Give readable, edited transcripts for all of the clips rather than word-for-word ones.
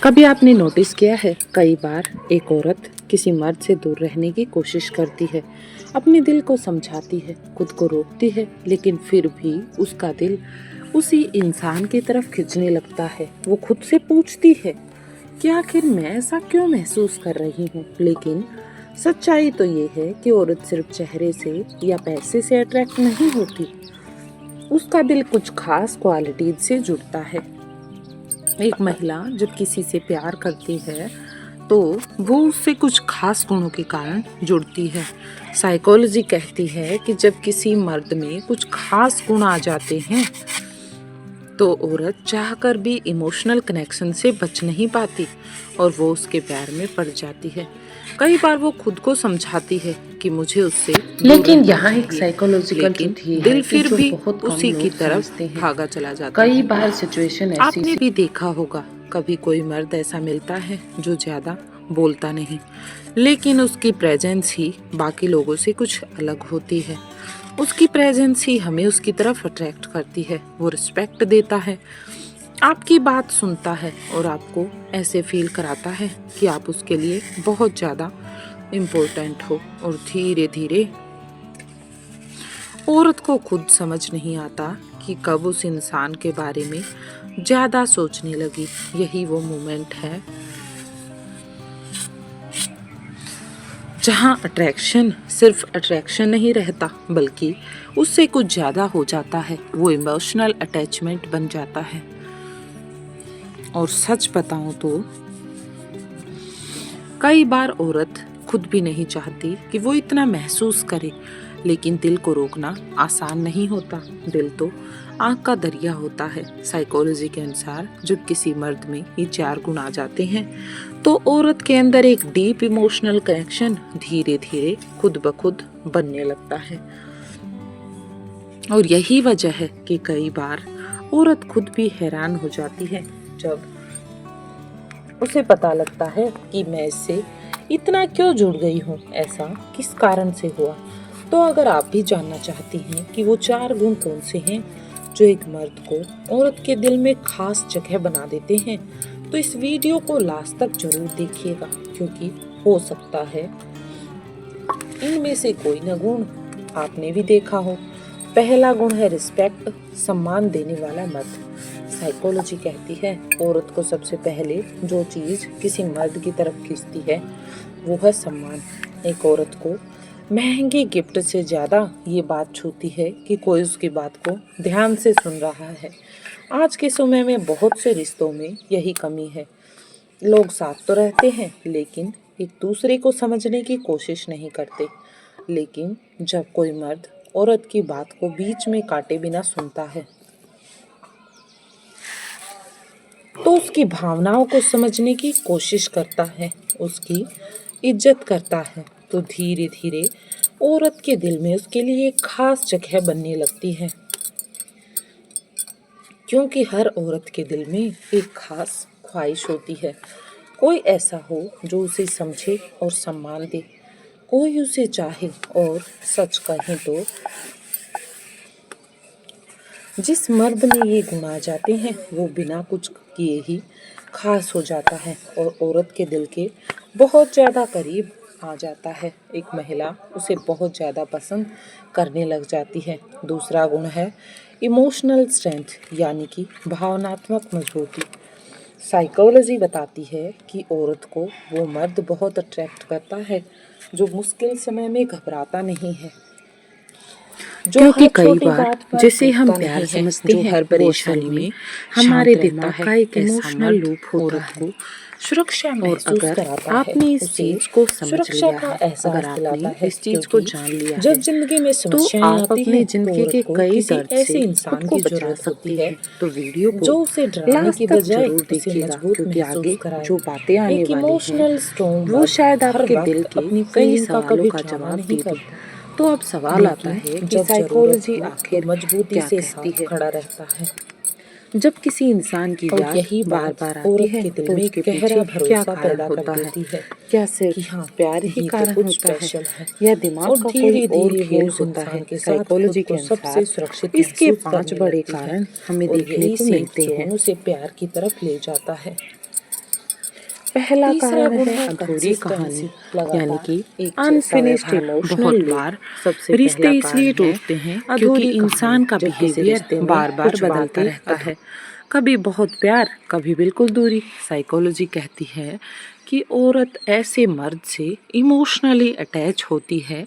कभी आपने नोटिस किया है, कई बार एक औरत किसी मर्द से दूर रहने की कोशिश करती है, अपने दिल को समझाती है, खुद को रोकती है, लेकिन फिर भी उसका दिल उसी इंसान की तरफ खिंचने लगता है। वो खुद से पूछती है कि आखिर मैं ऐसा क्यों महसूस कर रही हूँ। लेकिन सच्चाई तो ये है कि औरत सिर्फ चेहरे से या पैसे से अट्रैक्ट नहीं होती, उसका दिल कुछ खास क्वालिटीज से जुड़ता है। एक महिला जब किसी से प्यार करती है तो वो उससे कुछ खास गुणों के कारण जुड़ती है। साइकोलॉजी कहती है कि जब किसी मर्द में कुछ खास गुण आ जाते हैं तो औरत चाहकर भी इमोशनल कनेक्शन से बच नहीं पाती और वो उसके प्यार में पड़ जाती है। कई बार वो खुद को समझाती है कि मुझे उससे लेकिन यहाँ एक साइकोलॉजिकल लेकिन ट्रुथ ही है दिल कि फिर जो भी बहुत कम उसी की लोग तरफ समझते हैं। भागा चला जाता कई है। बार सिचुएशन ऐसी आपने भी देखा होगा, कभी कोई मर्द ऐसा मिलता है जो ज्यादा बोलता नहीं, लेकिन उसकी प्रेजेंस ही बाकी लोगों से कुछ अलग होती है। उसकी प्रेजेंस ही हमें उसकी तरफ अट्रैक्ट करती है। वो रिस्पेक्ट देता है, आपकी बात सुनता है और आपको ऐसे फील कराता है कि आप उसके लिए बहुत ज़्यादा इम्पोर्टेंट हो। और धीरे धीरे औरत को खुद समझ नहीं आता कि कब उस इंसान के बारे में ज़्यादा सोचने लगी। यही वो मोमेंट है जहाँ अट्रैक्शन सिर्फ अट्रैक्शन नहीं रहता, बल्कि उससे कुछ ज़्यादा हो जाता है। वो इमोशनल अटैचमेंट बन जाता है। और सच बताऊं तो कई बार औरत खुद भी नहीं चाहती कि वो इतना महसूस करे, लेकिन दिल को रोकना आसान नहीं होता। दिल तो आँख का दरिया होता है। साइकोलॉजी के अनुसार जब किसी मर्द में ये 4 गुण आ जाते हैं तो औरत के अंदर एक डीप इमोशनल कनेक्शन धीरे धीरे खुद ब खुद बनने लगता है। और यही वजह है कि कई बार औरत खुद भी हैरान हो जाती है जब उसे पता लगता है कि मैं इससे इतना क्यों जुड़ गई हूँ, ऐसा किस कारण से हुआ। तो अगर आप भी जानना चाहती हैं कि वो 4 गुण कौन से हैं जो एक मर्द को औरत के दिल में खास जगह बना देते हैं, तो इस वीडियो को लास्ट तक जरूर देखिएगा, क्योंकि हो सकता है इनमें से कोई न गुण आपने भी देखा हो। पहला गुण है रिस्पेक्ट, सम्मान देने वाला मर्द। साइकोलॉजी कहती है औरत को सबसे पहले जो चीज किसी मर्द की तरफ खींचती है वो है सम्मान। एक औरत को महंगे गिफ्ट से ज्यादा ये बात छूती है कि कोई उसकी बात को ध्यान से सुन रहा है। आज के समय में बहुत से रिश्तों में यही कमी है। लोग साथ तो रहते हैं लेकिन एक दूसरे को समझने की कोशिश नहीं करते। लेकिन जब कोई मर्द औरत की बात को बीच में काटे बिना सुनता है तो उसकी भावनाओं को समझने की कोशिश करता है, उसकी इज्जत करता है, तो धीरे धीरे औरत के दिल में उसके लिए एक खास जगह बनने लगती है। क्योंकि हर औरत के दिल में एक खास ख्वाहिश होती है, कोई ऐसा हो जो उसे समझे और सम्मान दे, कोई उसे चाहे। और सच कहें तो जिस मर्द में ये गुण आ जाते हैं वो बिना कुछ किए ही खास हो जाता है और औरत के दिल के बहुत ज़्यादा करीब आ जाता है। एक महिला उसे बहुत ज़्यादा पसंद करने लग जाती है। दूसरा गुण है इमोशनल स्ट्रेंथ, यानी कि भावनात्मक मजबूती। साइकोलॉजी बताती है कि औरत को वो मर्द बहुत अट्रैक्ट करता है जो मुश्किल समय में घबराता नहीं है, क्योंकि कई बार जिसे हम प्यार समझते हैं हर परेशानी में हमारे दिमाग का एक इमोशनल लूप होता है, सुरक्षा महसूस कराता है। आपने इस चीज को समझ लिया है, अगर आपने इस चीज को जान लिया जब जिंदगी में समस्याएं आती हैं, जिंदगी के कई दर्द ऐसे इंसान की जरूरत होती है तो वीडियो को जो उसे डराने की बजाय उसे मजबूत महसूस कराए। जो बातें आने वाली हैं वो शायद आपके दिल की कई सवालों का जवाब दे दे। तो अब सवाल आता है कि साइकोलॉजी आखिर मजबूती से साथ खड़ा रहता है। जब किसी इंसान की याद यही बार बार आती है तो उसके पीछे क्या कारण होता है? क्या सिर्फ प्यार ही कारण होता है या दिमाग का कोई और खेल होता है? साइकोलॉजी के अनुसार इसके 5 बड़े कारण हमें देखने को मिलते हैं। उसे प्यार की तरफ ले जाता है। पहला तीसरा कारण गुण है है अधूरी consistency, कहानी, यानी लगातार कि एक जैसा अनफिनिश्ड व्यवहार। इमोशनल बहुत लूप। बार सबसे रिश्ते पहला इसलिए कारण है टूटते हैं क्योंकि अधूरी इंसान का कहानी। जब किसी बिहेवियर रिश्ते में बार बार कुछ बदलता बातें रहता है, कभी बहुत प्यार, कभी बिल्कुल दूरी। साइकोलॉजी कहती है कि औरत ऐसे मर्द से इमोशनली अटैच होती है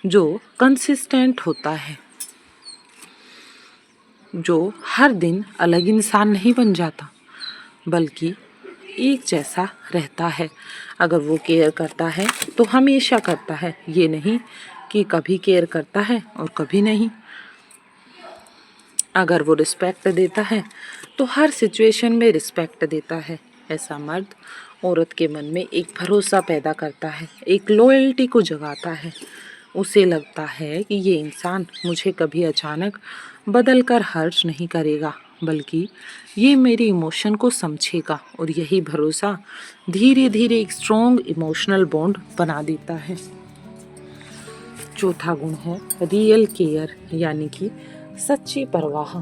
जो कंसिस्टेंट होता है, जो हर दिन अलग इंसान नहीं बन जाता बल्कि एक जैसा रहता है। अगर वो केयर करता है तो हमेशा करता है, ये नहीं कि कभी केयर करता है और कभी नहीं। अगर वो रिस्पेक्ट देता है तो हर सिचुएशन में रिस्पेक्ट देता है। ऐसा मर्द औरत के मन में एक भरोसा पैदा करता है, एक लॉयल्टी को जगाता है। उसे लगता है कि ये इंसान मुझे कभी अचानक बदल कर हर्ट नहीं करेगा, बल्कि ये मेरे इमोशन को समझेगा, और यही भरोसा धीरे धीरे एक स्ट्रॉन्ग इमोशनल बॉन्ड बना देता है। चौथा गुण है रियल केयर, यानी कि सच्ची परवाह।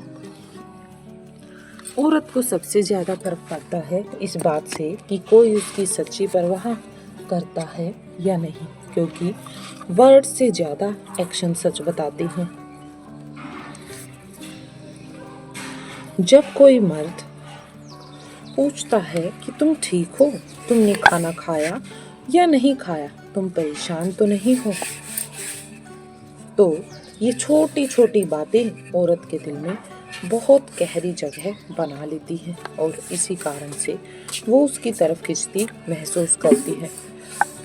औरत को सबसे ज्यादा फर्क पड़ता है इस बात से कि कोई उसकी सच्ची परवाह करता है या नहीं, क्योंकि वर्ड से ज्यादा एक्शन सच बताते हैं। जब कोई मर्द पूछता है कि तुम ठीक हो, तुमने खाना खाया या नहीं खाया, तुम परेशान तो नहीं हो, तो ये छोटी छोटी बातें औरत के दिल में बहुत गहरी जगह बना लेती है, और इसी कारण से वो उसकी तरफ खिंचती महसूस करती है,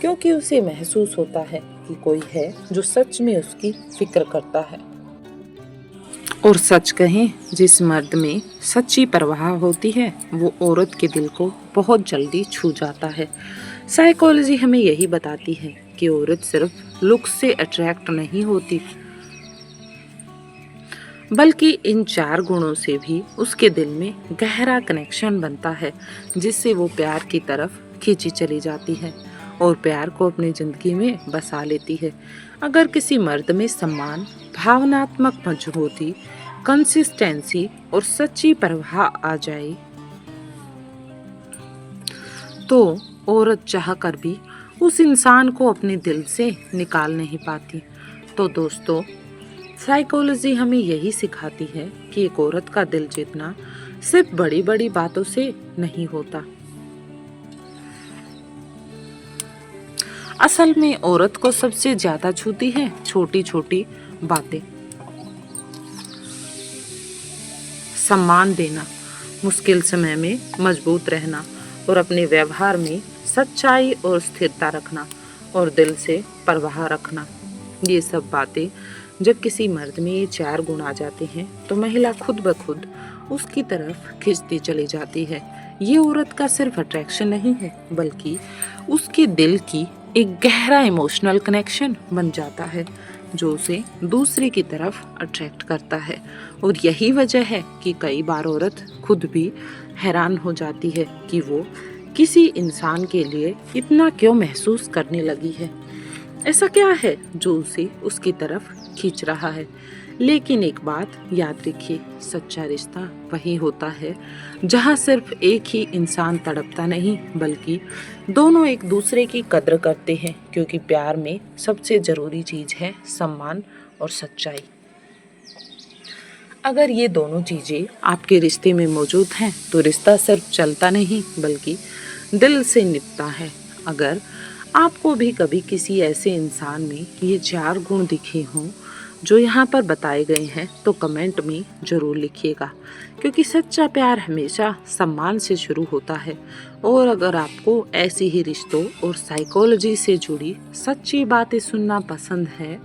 क्योंकि उसे महसूस होता है कि कोई है जो सच में उसकी फिक्र करता है। और सच कहें, जिस मर्द में सच्ची परवाह होती है वो औरत के दिल को बहुत जल्दी छू जाता है। साइकोलॉजी हमें यही बताती है कि औरत सिर्फ लुक से अट्रैक्ट नहीं होती, बल्कि इन 4 गुणों से भी उसके दिल में गहरा कनेक्शन बनता है, जिससे वो प्यार की तरफ खींची चली जाती है और प्यार को अपनी जिंदगी में बसा लेती है। अगर किसी मर्द में सम्मान, भावनात्मक मजबूती, कंसिस्टेंसी और सच्ची परवाह आ जाए तो औरत चाह कर भी उस इंसान को अपने दिल से निकाल नहीं पाती। तो दोस्तों, साइकोलॉजी हमें यही सिखाती है कि एक औरत का दिल जीतना सिर्फ बड़ी बड़ी बातों से नहीं होता। असल में औरत को सबसे ज्यादा छूती है छोटी छोटी बातें। सम्मान देना, मुश्किल समय में मजबूत रहना, और अपने व्यवहार में सच्चाई और स्थिरता रखना, और दिल से परवाह रखना। ये सब बातें जब किसी मर्द में ये 4 गुण आ जाते हैं तो महिला खुद ब खुद उसकी तरफ खिंचती चली जाती है। ये औरत का सिर्फ अट्रैक्शन नहीं है, बल्कि उसके दिल की एक गहरा इमोशनल कनेक्शन बन जाता है, जो उसे दूसरे की तरफ अट्रैक्ट करता है। और यही वजह है कि कई बार औरत खुद भी हैरान हो जाती है कि वो किसी इंसान के लिए इतना क्यों महसूस करने लगी है। ऐसा क्या है जो उसे उसकी तरफ खींच रहा है। लेकिन एक बात याद रखिए, सच्चा रिश्ता वही होता है जहाँ सिर्फ एक ही इंसान तड़पता नहीं, बल्कि दोनों एक दूसरे की कद्र करते हैं, क्योंकि प्यार में सबसे जरूरी चीज है सम्मान और सच्चाई। अगर ये दोनों चीजें आपके रिश्ते में मौजूद हैं तो रिश्ता सिर्फ चलता नहीं बल्कि दिल से निभता है। अगर आपको भी कभी किसी ऐसे इंसान में ये 4 गुण दिखे हों जो यहाँ पर बताए गए हैं तो कमेंट में ज़रूर लिखिएगा, क्योंकि सच्चा प्यार हमेशा सम्मान से शुरू होता है। और अगर आपको ऐसी ही रिश्तों और साइकोलॉजी से जुड़ी सच्ची बातें सुनना पसंद है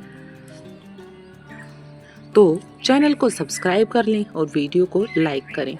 तो चैनल को सब्सक्राइब कर लें और वीडियो को लाइक करें।